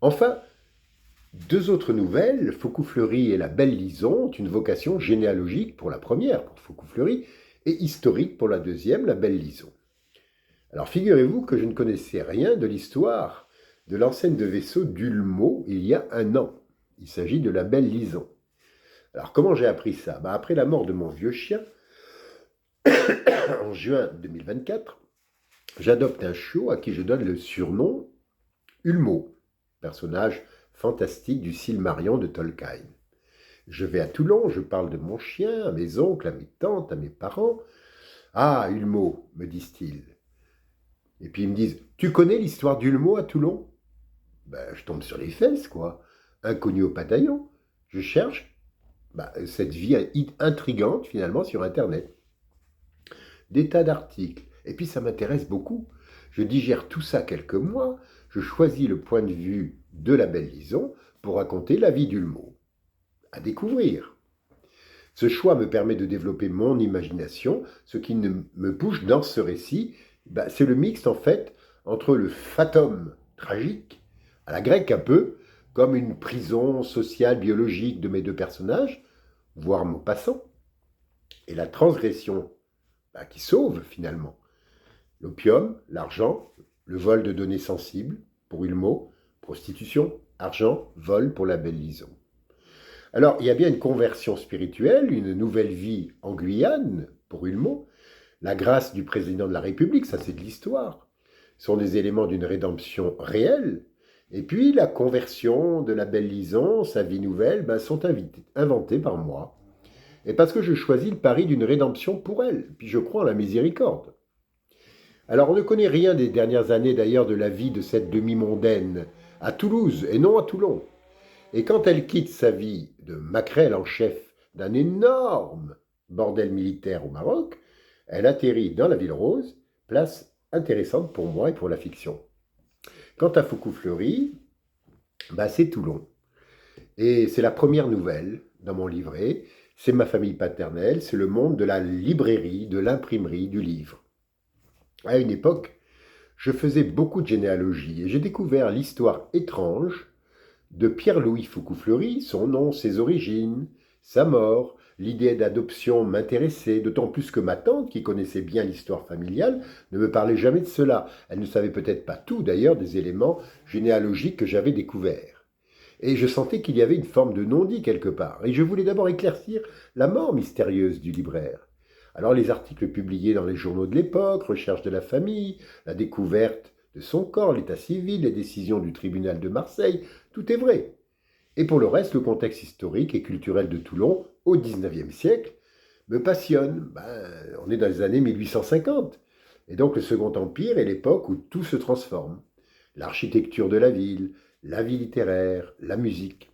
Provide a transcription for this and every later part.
Enfin, deux autres nouvelles, Faucou-Fleury et La Belle Lison, ont une vocation généalogique pour la première, pour Faucou-Fleury, et historique pour la deuxième, La Belle Lison. Alors figurez-vous que je ne connaissais rien de l'histoire de l'enseigne de vaisseau d'Ulmo il y a un an. Il s'agit de La Belle Lison. Alors comment j'ai appris ça? Après la mort de mon vieux chien, en juin 2024, j'adopte un chiot à qui je donne le surnom Ulmo, personnage fantastique du Silmarillion de Tolkien. Je vais à Toulon, je parle de mon chien, à mes oncles, à mes tantes, à mes parents. Ah, Ulmo, me disent-ils. Et puis ils me disent, tu connais l'histoire d'Ulmo à Toulon? Je tombe sur les fesses, quoi. Inconnu au bataillon. Je cherche cette vie intrigante, finalement, sur Internet. Des tas d'articles. Et puis ça m'intéresse beaucoup. Je digère tout ça quelques mois. Je choisis le point de vue de la Belle Lison pour raconter la vie d'Ulmo. À découvrir. Ce choix me permet de développer mon imagination. Ce qui me bouge dans ce récit, c'est le mixte en fait entre le fatum tragique, à la grecque un peu, comme une prison sociale biologique de mes deux personnages, voire mon passant, et la transgression qui sauve finalement. L'opium, l'argent, le vol de données sensibles pour Ulmo, prostitution, argent, vol pour la Belle Lison. Alors, il y a bien une conversion spirituelle, une nouvelle vie en Guyane pour Ulmo, la grâce du président de la République, ça c'est de l'histoire, sont des éléments d'une rédemption réelle. Et puis la conversion de la Belle Lison, sa vie nouvelle, sont inventés par moi. Et parce que je choisis le pari d'une rédemption pour elle, puis je crois en la miséricorde. Alors on ne connaît rien des dernières années d'ailleurs de la vie de cette demi-mondaine, à Toulouse et non à Toulon. Et quand elle quitte sa vie de maquerelle en chef d'un énorme bordel militaire au Maroc, elle atterrit dans la Ville Rose, place intéressante pour moi et pour la fiction. Quant à Faucou-Fleury, c'est Toulon. Et c'est la première nouvelle dans mon livret. C'est ma famille paternelle, c'est le monde de la librairie, de l'imprimerie, du livre. À une époque, je faisais beaucoup de généalogie et j'ai découvert l'histoire étrange de Pierre-Louis Faucou-Fleury, son nom, ses origines, sa mort. L'idée d'adoption m'intéressait, d'autant plus que ma tante, qui connaissait bien l'histoire familiale, ne me parlait jamais de cela. Elle ne savait peut-être pas tout d'ailleurs des éléments généalogiques que j'avais découverts. Et je sentais qu'il y avait une forme de non-dit quelque part. Et je voulais d'abord éclaircir la mort mystérieuse du libraire. Alors les articles publiés dans les journaux de l'époque, recherche de la famille, la découverte de son corps, l'état civil, les décisions du tribunal de Marseille, tout est vrai. Et pour le reste, le contexte historique et culturel de Toulon, au XIXe siècle, me passionne. On est dans les années 1850. Et donc le Second Empire est l'époque où tout se transforme. L'architecture de la vie littéraire, la musique.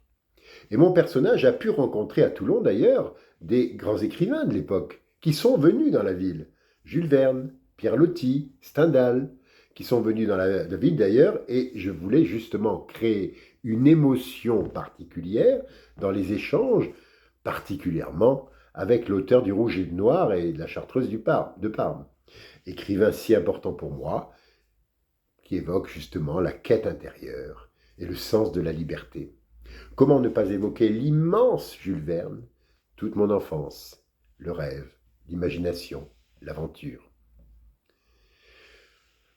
Et mon personnage a pu rencontrer à Toulon d'ailleurs des grands écrivains de l'époque qui sont venus dans la ville. Jules Verne, Pierre Loti, Stendhal, qui sont venus dans la ville d'ailleurs, et je voulais justement créer une émotion particulière dans les échanges, particulièrement avec l'auteur du Rouge et du Noir et de la Chartreuse de Parme. Écrivain si important pour moi, qui évoque justement la quête intérieure et le sens de la liberté. Comment ne pas évoquer l'immense Jules Verne, toute mon enfance, le rêve, l'imagination, l'aventure.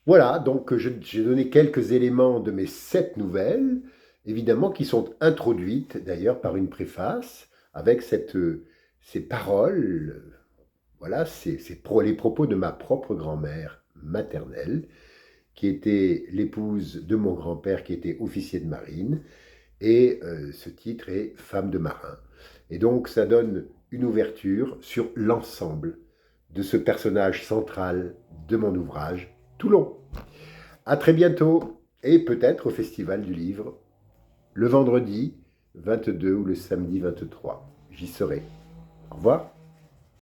Voilà, donc j'ai donné quelques éléments de mes 7 nouvelles, évidemment qui sont introduites d'ailleurs par une préface avec ces paroles, voilà, les propos de ma propre grand-mère maternelle, qui était l'épouse de mon grand-père qui était officier de marine, et ce titre est Femme de marin. Et donc ça donne une ouverture sur l'ensemble de ce personnage central de mon ouvrage, Toulon. À très bientôt, et peut-être au Festival du Livre, le vendredi 22 ou le samedi 23. J'y serai. Au revoir.